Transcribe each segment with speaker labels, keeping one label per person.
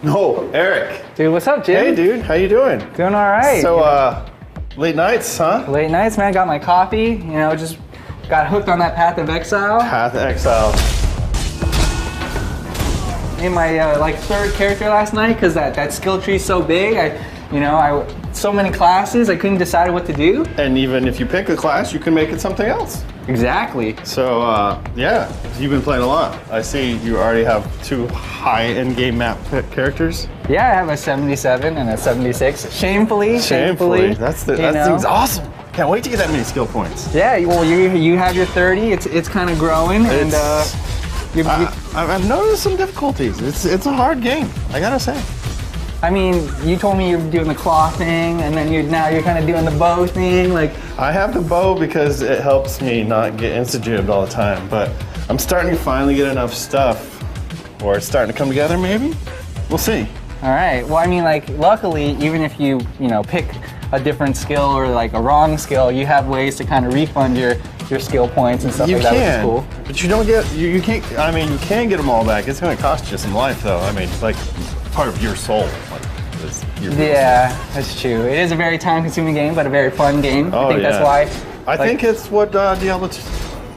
Speaker 1: No, Eric.
Speaker 2: Dude, what's up, Jim?
Speaker 1: Hey, dude. How you doing?
Speaker 2: Doing all right.
Speaker 1: So, late nights, huh?
Speaker 2: Late nights, man. Got my coffee. You know, just got hooked on that Path of Exile.
Speaker 1: Path of Exile.
Speaker 2: Made my like third character last night because that skill tree's so big. So many classes, I couldn't decide what to do.
Speaker 1: And even if you pick a class, you can make it something else.
Speaker 2: Exactly.
Speaker 1: So, yeah, you've been playing a lot. I see you already have 2 high end-game map characters.
Speaker 2: Yeah, I have a 77 and a 76. Shamefully.
Speaker 1: That seems awesome. Can't wait to get that many skill points.
Speaker 2: Yeah, well, you have your 30. It's kind of growing, and
Speaker 1: I've noticed some difficulties. It's a hard game, I gotta say.
Speaker 2: I mean, you told me you're doing the claw thing, and then now you're kind of doing the bow thing. Like,
Speaker 1: I have the bow because it helps me not get insta-jibbed all the time, but I'm starting to finally get enough stuff, or it's starting to come together maybe? We'll see.
Speaker 2: All right, well, I mean, like, luckily, even if you pick a different skill or like a wrong skill, you have ways to kind of refund your skill points and stuff like that, which is cool.
Speaker 1: But you don't get, you can't, I mean, you can get them all back. It's gonna cost you some life though. I mean, it's like part of your soul.
Speaker 2: Yeah, that's true. It is a very time-consuming game, but a very fun game.
Speaker 1: Oh,
Speaker 2: I think that's why.
Speaker 1: I think it's what Diablo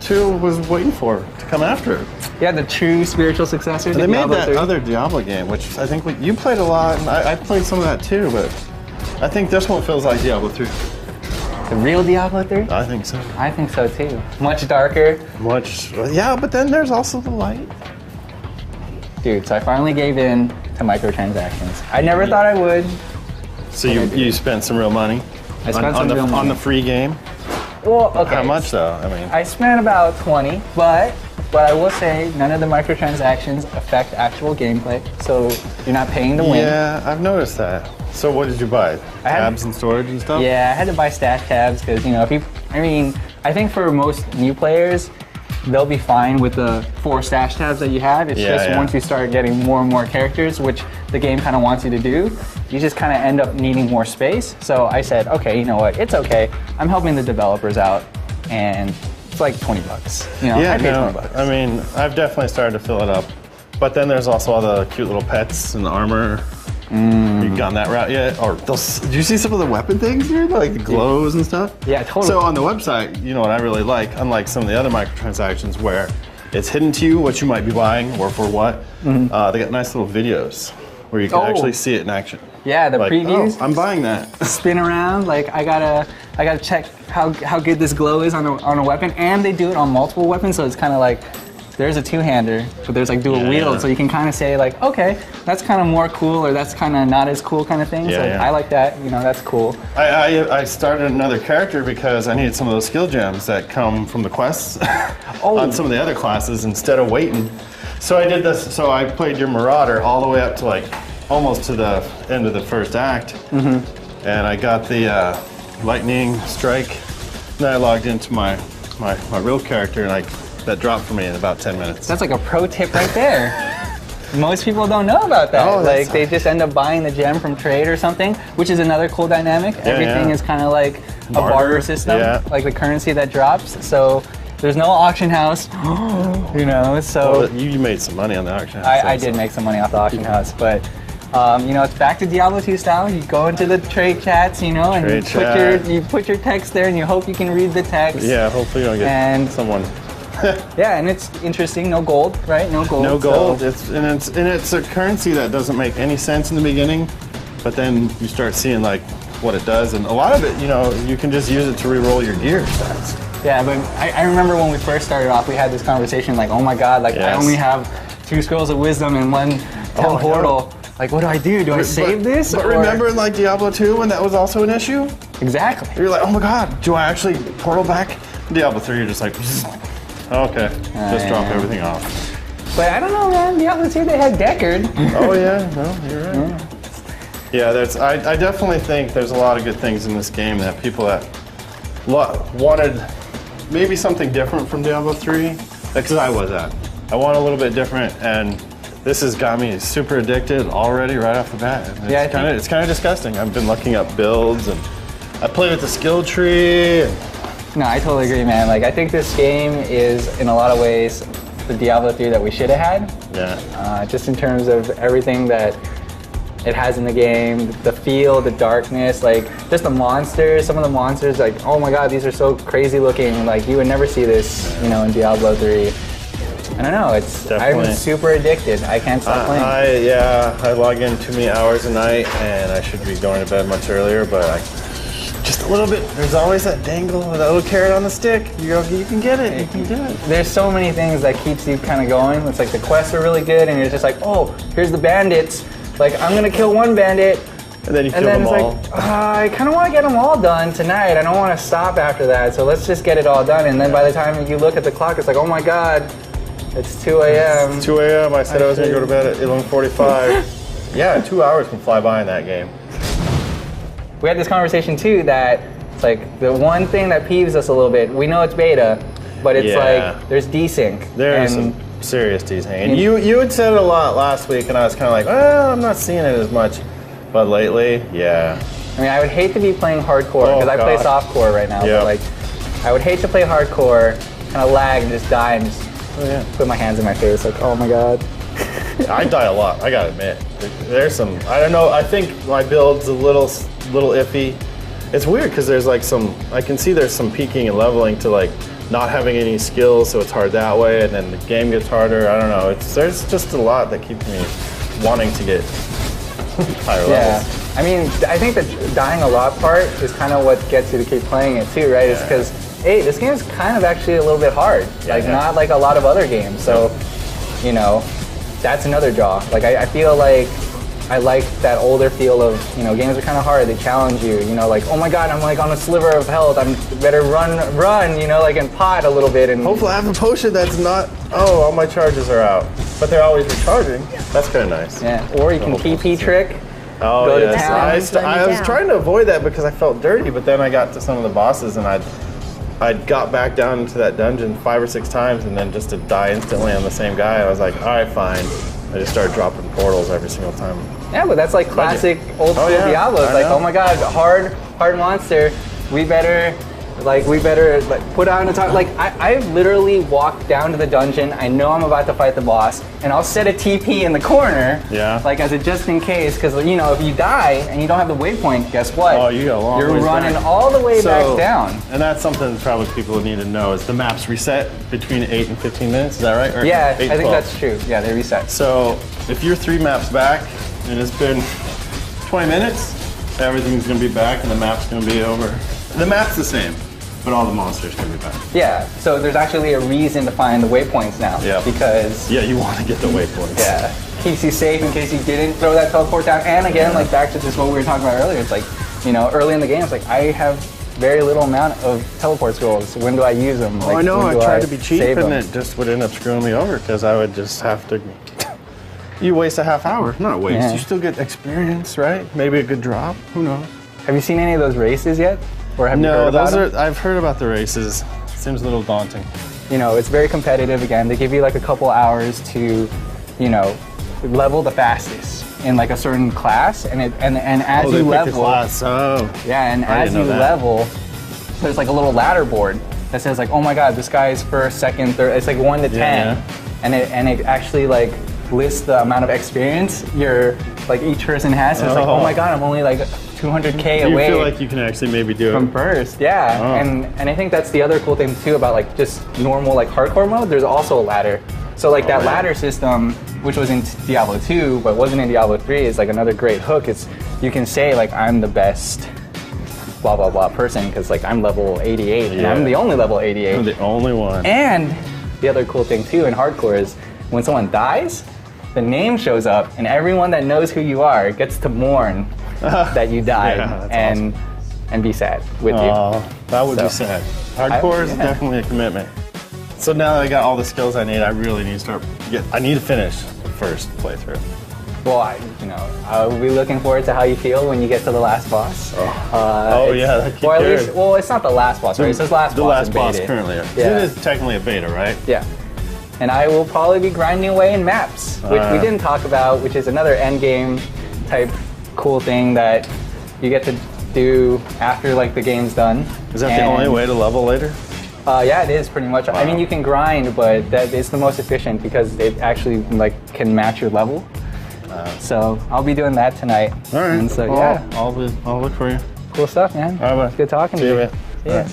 Speaker 1: 2 was waiting for to come after it.
Speaker 2: Yeah, the true spiritual successor.
Speaker 1: They made that other Diablo game, which I think you played a lot, and I played some of that too. But I think this one feels like Diablo 3.
Speaker 2: The real Diablo 3?
Speaker 1: I think so.
Speaker 2: I think so too. Much darker.
Speaker 1: Yeah, but then there's also the light.
Speaker 2: Dude, so I finally gave in to microtransactions. I never thought I would.
Speaker 1: So you spent some real money?
Speaker 2: I spent some real money.
Speaker 1: On the free game?
Speaker 2: Well, okay.
Speaker 1: How much though? I mean,
Speaker 2: I spent about 20, but I will say none of the microtransactions affect actual gameplay, so you're not paying to win.
Speaker 1: Yeah, I've noticed that. So what did you buy? Tabs and storage and stuff?
Speaker 2: Yeah, I had to buy stash tabs because, I think for most new players, they'll be fine with the 4 stash tabs that you have. It's once you start getting more and more characters, which the game kind of wants you to do, you just kind of end up needing more space. So I said, okay, you know what? It's okay. I'm helping the developers out, and it's like $20. I paid $20. I
Speaker 1: mean, I've definitely started to fill it up, but then there's also all the cute little pets and the armor. You've gone that route yet? Or did you see some of the weapon things here, like the glows and stuff?
Speaker 2: Yeah, totally.
Speaker 1: So on the website, you know what I really like, unlike some of the other microtransactions where it's hidden to you what you might be buying or for what. They got nice little videos where you can actually see it in action.
Speaker 2: Yeah, the previews.
Speaker 1: Oh, I'm buying that.
Speaker 2: Spin around, like I gotta check how good this glow is on a weapon, and they do it on multiple weapons, so it's kind of like there's a 2-hander, but there's like dual wield, so you can kind of say like, okay, that's kind of more cool, or that's kind of not as cool kind of thing. I like that. That's cool.
Speaker 1: I started another character because I needed some of those skill gems that come from the quests on some of the other classes instead of waiting. So I did this. So I played your Marauder all the way up to like almost to the end of the first act, and I got the lightning strike. Then I logged into my real character, and that dropped for me in about 10 minutes.
Speaker 2: That's like a pro tip right there. Most people don't know about that. Like they just end up buying the gem from trade or something, which is another cool dynamic. Everything is kind of like a barter system, like the currency that drops. So there's no auction house, so.
Speaker 1: Well, you made some money on the auction house.
Speaker 2: I did make some money off the auction house, but it's back to Diablo 2 style. You go into the trade chats, and you put your text there, and you hope you can read the text.
Speaker 1: Yeah, hopefully you'll get someone.
Speaker 2: Yeah, and it's interesting. No gold, right? No gold.
Speaker 1: No gold. It's a currency that doesn't make any sense in the beginning, but then you start seeing like what it does, and a lot of it, you can just use it to re-roll your gear stats.
Speaker 2: Yeah, but I remember when we first started off, we had this conversation like, oh my god, like I only have 2 scrolls of wisdom and 1 portal. Like, what do I do? Do I save this?
Speaker 1: But remember in like Diablo 2 when that was also an issue?
Speaker 2: Exactly.
Speaker 1: You're like, oh my god, do I actually portal back? Diablo 3, you're just like, okay, just drop everything off.
Speaker 2: But I don't know, man. Diablo 2, they had Deckard.
Speaker 1: Oh yeah, no, you're right. Yeah, I definitely think there's a lot of good things in this game that people that wanted maybe something different from Diablo 3, because I was that. I want a little bit different, and this has got me super addicted already right off the bat. It's kind of disgusting. I've been looking up builds, and I played with the skill tree.
Speaker 2: No, I totally agree, man. Like, I think this game is, in a lot of ways, the Diablo 3 that we should have had.
Speaker 1: Yeah.
Speaker 2: Just in terms of everything that it has in the game, the feel, the darkness, like just the monsters. Some of the monsters, like, oh my god, these are so crazy looking. Like you would never see this, you know, in Diablo 3. I don't know. I'm super addicted. I can't stop playing.
Speaker 1: I log in too many hours a night, and I should be going to bed much earlier, but just a little bit. There's always that dangle, that little carrot on the stick. You can get it. You can do it.
Speaker 2: There's so many things that keeps you kind of going. It's like the quests are really good, and you're just like, oh, here's the bandits. Like I'm gonna kill one bandit.
Speaker 1: And then you kill them all.
Speaker 2: Like, I kind of want to get them all done tonight. I don't want to stop after that, so let's just get it all done. And then by the time you look at the clock, it's like, oh my god, it's 2 a.m.
Speaker 1: It's 2 a.m. I said I was going to go to bed at 11:45. Yeah, 2 hours can fly by in that game.
Speaker 2: We had this conversation too that it's like the one thing that peeves us a little bit. We know it's beta, but it's like there's desync.
Speaker 1: There's some serious desync. And you had said it a lot last week, and I was kind of like, well, I'm not seeing it as much. But lately, yeah.
Speaker 2: I mean, I would hate to be playing hardcore because I play softcore right now. But like, I would hate to play hardcore, kind of lag and just die and just put my hands in my face like, oh my god.
Speaker 1: I die a lot, I gotta admit. There's some, I don't know, I think my build's a little iffy. It's weird because there's like I can see there's some peaking and leveling to like not having any skills, so it's hard that way, and then the game gets harder. I don't know, there's just a lot that keeps me wanting to get higher levels.
Speaker 2: I mean, I think the dying a lot part is kind of what gets you to keep playing it too, right? It's because, hey, this game is kind of actually a little bit hard. Not like a lot of other games. So, you know, that's another draw. Like, I feel like I like that older feel of, you know, games are kind of hard. They challenge you, you know, like, oh my god, I'm like on a sliver of health. I'm better run, you know, like and pot a little bit. And
Speaker 1: hopefully I have a potion that's not, oh, all my charges are out. But they're always recharging. That's kind of nice.
Speaker 2: Yeah, or you can TP trick.
Speaker 1: Oh, go to town. I was trying to avoid that because I felt dirty, but then I got to some of the bosses and I got back down into that dungeon 5 or 6 times and then just to die instantly on the same guy. I was like, all right, fine. I just started dropping portals every single time.
Speaker 2: Yeah, but that's like classic old school Diablo. It's like, oh my god, hard monster. We better put on a time. Like I literally walked down to the dungeon. I know I'm about to fight the boss, and I'll set a TP in the corner. Yeah. Like as a just in case, because you know if you die and you don't have the waypoint, guess what?
Speaker 1: Oh, you got a long
Speaker 2: You're
Speaker 1: ways
Speaker 2: running
Speaker 1: back.
Speaker 2: all the way back down.
Speaker 1: And that's something that probably people need to know is the maps reset between 8 and 15 minutes. Is that right? Or
Speaker 2: yeah, I think that's true. Yeah, they reset.
Speaker 1: So if you're 3 maps back and it's been 20 minutes, everything's going to be back and the map's going to be over. The map's the same. But all the monsters can be back.
Speaker 2: Yeah, so there's actually a reason to find the waypoints now. Yeah. Because...
Speaker 1: yeah, you want to get the waypoints.
Speaker 2: Yeah. Keeps you safe in case you didn't throw that teleport down. And again, like back to just what we were talking about earlier, it's like, you know, early in the game, it's like, I have very little amount of teleport scrolls. When do I use them?
Speaker 1: Like, I know, I tried to be cheap and it just would end up screwing me over because I would just have to... you waste a half hour. Not a waste. Yeah. You still get experience, right? Maybe a good drop. Who knows?
Speaker 2: Have you seen any of those races yet? Or have you heard about them?
Speaker 1: I've heard about the races. Seems a little daunting.
Speaker 2: You know, it's very competitive. Again, they give you like a couple hours to, you know, level the fastest in like a certain class, and as you level,
Speaker 1: class. Oh,
Speaker 2: yeah, and as you level, there's like a little ladder board that says like, oh my god, this guy is first, second, third. It's like 1 to 10, and it actually like lists the amount of experience each person has. So it's like, oh my god, I'm only like 200K away.
Speaker 1: You feel like you can actually maybe do it
Speaker 2: from first, yeah. Oh. And I think that's the other cool thing too about like just normal like hardcore mode. There's also a ladder. So like that ladder system, which was in Diablo 2 but wasn't in Diablo 3, is like another great hook. It's you can say like I'm the best blah blah blah person because like I'm level 88 and I'm the only level 88.
Speaker 1: I'm the only one.
Speaker 2: And the other cool thing too in hardcore is when someone dies, the name shows up and everyone that knows who you are gets to mourn that you died and be sad with you.
Speaker 1: That would be sad. Hardcore is definitely a commitment. So now that I got all the skills I need, I really need to I need to finish the first playthrough.
Speaker 2: Well, I'll be looking forward to how you feel when you get to the last boss. Or at least, well, it's not the last boss, right? It says last boss.
Speaker 1: The last boss currently. Yeah. It is technically a beta, right?
Speaker 2: Yeah. And I will probably be grinding away in maps, which we didn't talk about, which is another end game type cool thing that you get to do after like the game's done.
Speaker 1: Is that the only way to level later?
Speaker 2: Yeah, it is pretty much. Wow. I mean, you can grind, but that is the most efficient because it actually like can match your level. So I'll be doing that tonight.
Speaker 1: All right.
Speaker 2: And so
Speaker 1: Well,
Speaker 2: yeah,
Speaker 1: I'll look for you.
Speaker 2: cool stuff, man.
Speaker 1: All right, bud.
Speaker 2: It's good talking
Speaker 1: See
Speaker 2: to
Speaker 1: you,
Speaker 2: you.
Speaker 1: man.
Speaker 2: Yeah.